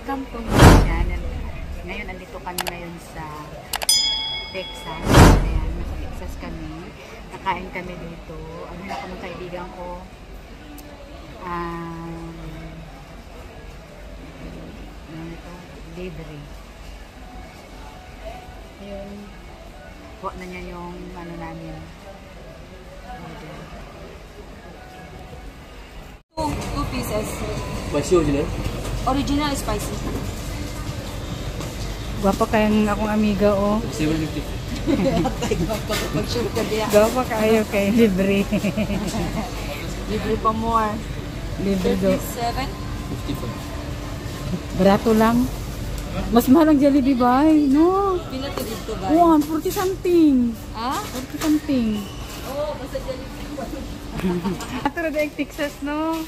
Welcome to my channel. Ngayon, andito kami ngayon sa Texas. Ayan, nasa Texas kami. Nakain kami dito. Ano na ako ng kaibigan ko. Ano ito? Libre. Ayun. Kuha na niya yung ano namin. Two pieces. Spicy original? Original spicy. Gwapa kayang akong amiga, oh. 750. Gwapa kayo kay libre. Libre pa more. Libre do. 37? 54. Barato lang. Mas mahal ang Jollibee ba? No. Pinato dito ba? 40 something. Ah? 40 something. Oo, basta Jollibee. Ato na daig Texas, no?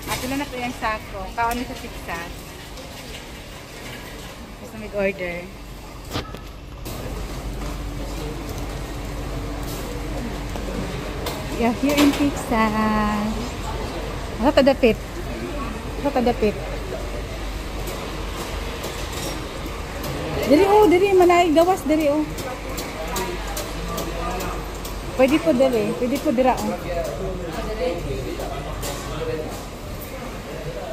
Ato na ito yung sako. Kaon na sa Texas. Gusto mag-order. Yeah, here in Texas. Ano kadapit? Ano kadapit? Diri, oh, diri. Manay gawas, diri, oh. Pwede po dali. Pwede po dira. Oh.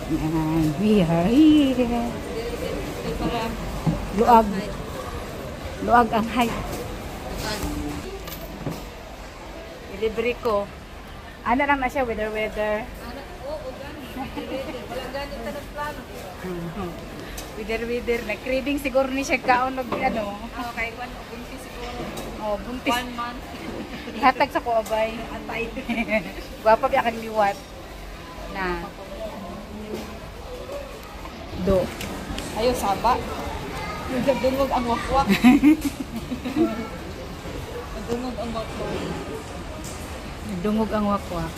Yan. We are here. Luag. Luag ang height. Ilibre ko. Ano lang na siya, weather. Oo, gani. Walang gani tanong plano. Weather. Nag-craving siguro ni siya kaon og ano. Okay, buntis siguro. Oh, buntis. 1 month. Hatag sa kuabay. Atay. Guwapa biya kang liwat. Na. Do. Ayaw, saba. Nagdungog ang wakwak. Nagdungog ang wakwak. Dungog ang wakwak.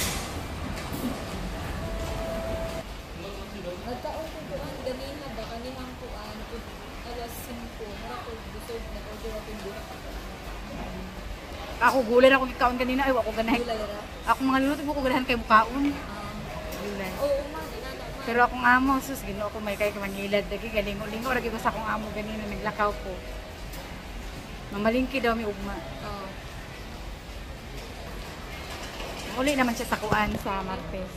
Nagkaon ko kuan ganina ba kanihang kuan alas 5 mara ko busog na order ako dito. Ako gulay na ako kaon kanina. Ay, ako ganahin. Gulay ra. Ako mga luluto ko ganahan kay bukaon. Gulay. Oo, man, inana man. Pero akong amo, sus, ginoo ko may kay kamangilad. Dagi, galingo-lingo. Lagi ko sa akong amo ganina. Naglakaw ko. Mamalingki daw may ugma. Oo. Uli naman siya sa kuan sa Martes.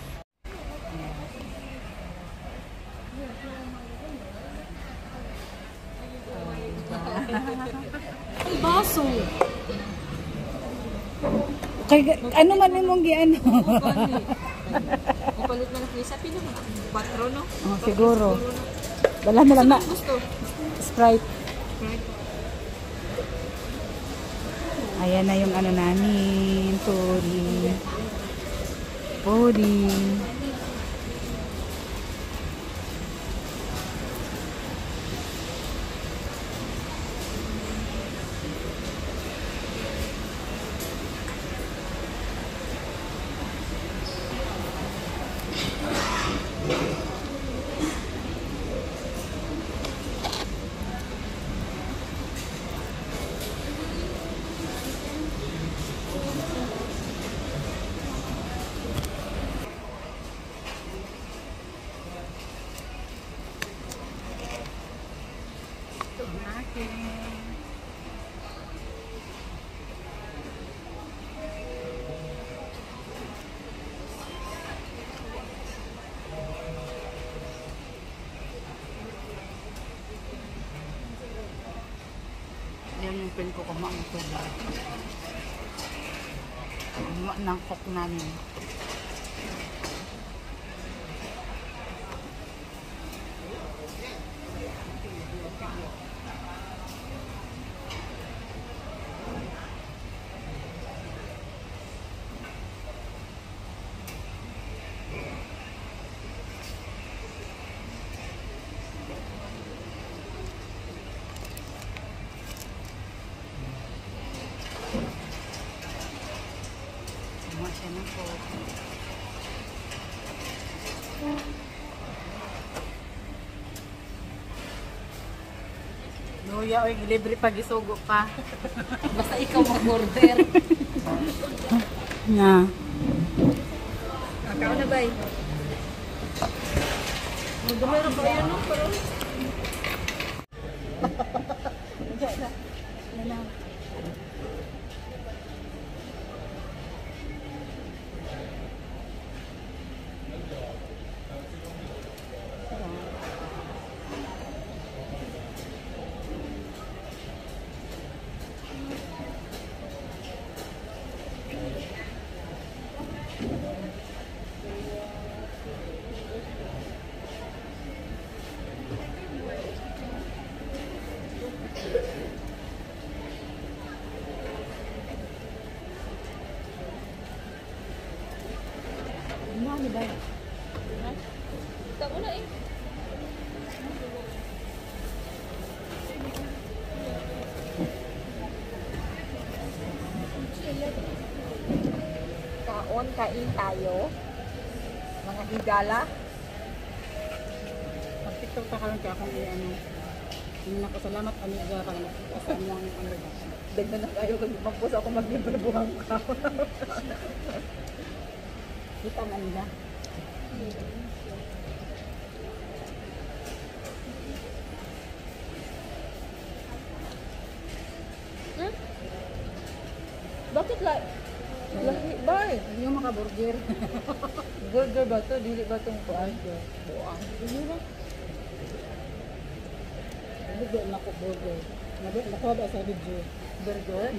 Ay, baso. Kay, ano man imong giano? Mapalit man ako isa pila man 4 no? Oh, siguro. Dala na lang na. Gusto. Sprite. Ayan na yung ano namin. Pudding. Yan yung pin ko kumaang ito. Kumaang ng cook namin. Siya ng coke. Luya, oy, libre pag isugo pa. Basta ikaw mag-order. Nga. Kakao na ba eh? Magdamay rin pa yun, no? Pero... Ano ba? Tako na eh. Kain tayo. Mga higala. Pag-tiktok ka lang kaya kung ano. Hindi na kasalamat, amiga ka lang. Kasama mo ang ano ba? Dagdan na tayo. Magpos ako maglibre-buhang ka. Kita nga nila. Hmm? Bakit lahi ba eh? Yung mga burger. Burger ba to? Dili ba itong kuan? Buang. Ano ba? Burger na ko burger. Nakuha ba sa video? Burger?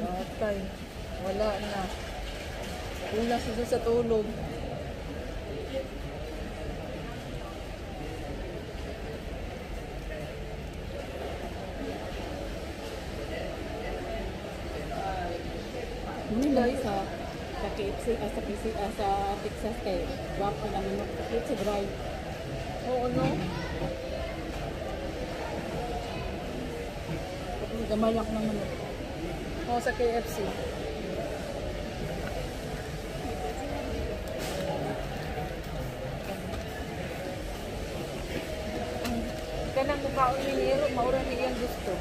Watay. Wala na. Kulang sa tulog. Nila sa KFC, sa Texas kay wapo na nino. KFC drive. Oo, no? Gamay lang naman. Oo, sa KFC. Kanang mukhaon ni Nero, maura niya yung gusto.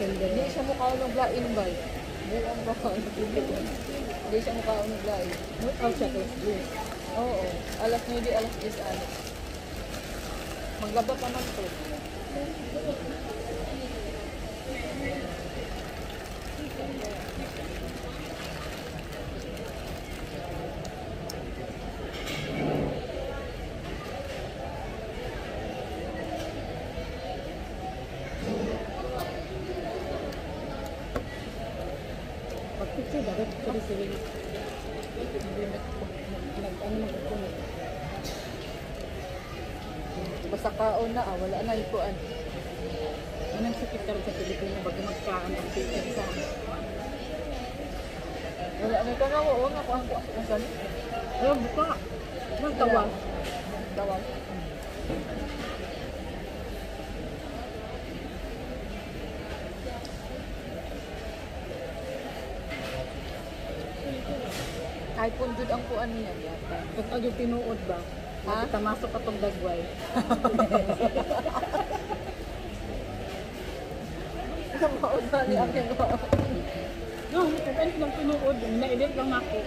Hindi siya mukhaon ng blain ba? Buang ba? Hindi siya mukhaon ng blain. Out siya KFC. Oo, alas 9, alas 10 alas. Maglaba pa man to. Pag-picture dapat siri-siri. Ano magkukulit. Basta kaon na, wala na ikuan. Anong sakit ka rin sa Pilipino bago magkaan ang picture sa Wala na ka na, oo nga, kuhan ko ang sali. Pero buka. Magtawag. Tawag. Ay, pundod ang kuan niya yata. Pag agad tinuod ba? Ha? Tamasok ka tong dagway. Maon na ni akin ko. No, kung ano lang tinuod, na-edit lang ako.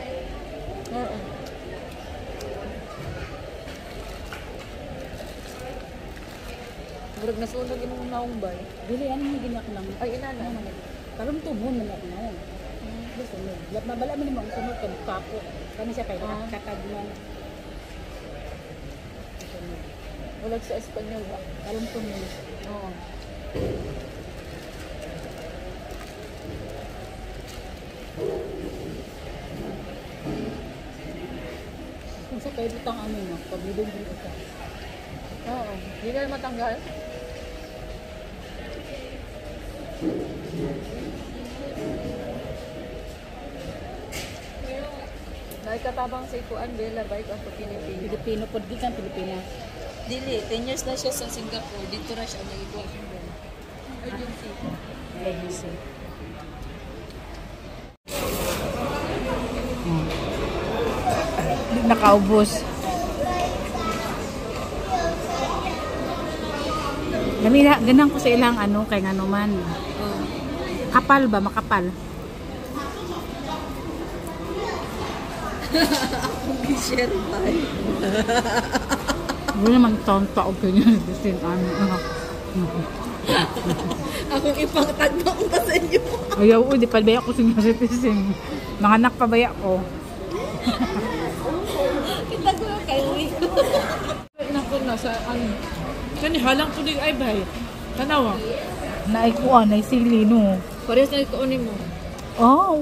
Oo. Murag nasunog yung naong bay. Dili, ano yung ginak lang? Ay, inana. Karong tubon na na. Gusto mo. Mabala mo naman sunod ka kapo. Kani siya kay kakagman. Walag sa Espanyol ba? Karong tubon. Oo. Kung sa kayo butang ano no, pagbidong din ito. Oo. Hindi na matanggal. Naikatabang sa ikuan, Bella Bike ang Pilipino. Pilipino pod gikan Pilipina. Dili, 10 years na siya sa Singapore. Dito na siya nag-ikuan siya. Urgency. Legacy. Nakaubos. Gamina, ganang ko sa ilang ano, kay nga naman. Oo. Kapal ba? Makapal? Akong share ba? Hindi naman taon-taon kayo niya. Kasi Akong ipangtagma ko sa inyo. ayaw, di pa baya ko senior citizen. Mga anak pa baya ko. Kita ko kayo. Nako na sa ano. Kani halang ko dig ay bay. Tanawa. Naikuan, naisili, no? Parehas na ikuunin mo. Oo.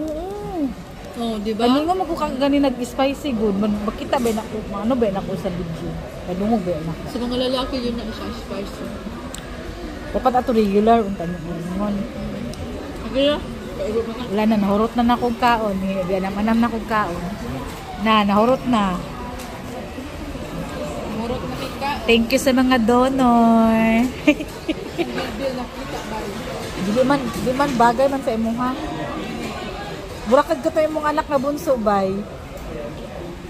Oh, di ba? Ano nga magkukang gani nag-spicy good? Bakita ba na ko? Ano ba na ko sa video? Kadungog ba na ko? Sa mga lalaki yun na siya spicy. Dapat ato regular unta mo. Okay na? Wala na, nahurot na na kong kaon. Di anam na kong kaon. Nahurot na. Murot na kita. Thank you sa mga donor. Bill na kita ba? Di man bagay man sa imong ha. Burakad ka to imong anak na bunso bay.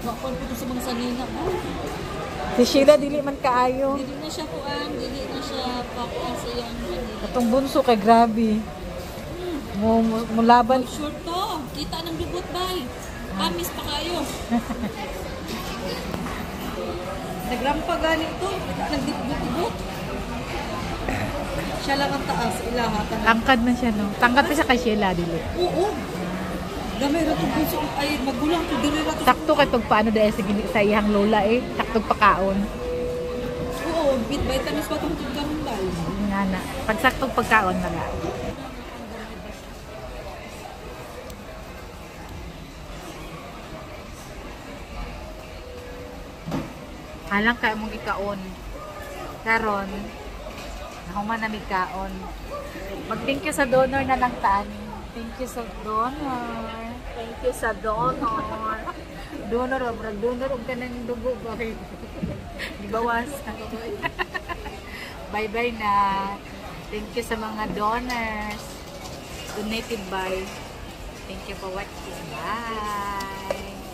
Wakon ko sa mga sanina. Si Sheila dili man kaayo. Dili na siya kuan, dili na siya pakuan sa iyang kanila. Katong bunso kay grabe. Mulaban. Short to. Kita ng dugot bay. Pamis pa kayo. Nagrampa ganit to. Nagdibot-dibot. Siya lang ang taas. Ilahatan. Tangkad na siya no. Tangkad pa siya kay Sheila dili. Oo. Gamay ra to bunso ay magulang to diri ra to. Sakto kay pag paano dahil sa iyang lola eh. Sakto pagkaon. Oo, bit vitamins pa tong tugkaron bay. Nga na. Pag saktong pagkaon na nga. Halang kayo mong ikaon. Karon, nahuman na may kaon. Mag-thank you sa donor na lang tani. Thank you sa donor. Thank you sa donor. Donor, donor, huwag ka ng dugo. Bakit? Ibawas. Bye-bye na. Thank you sa mga donors. Donated by. Thank you for watching. Bye.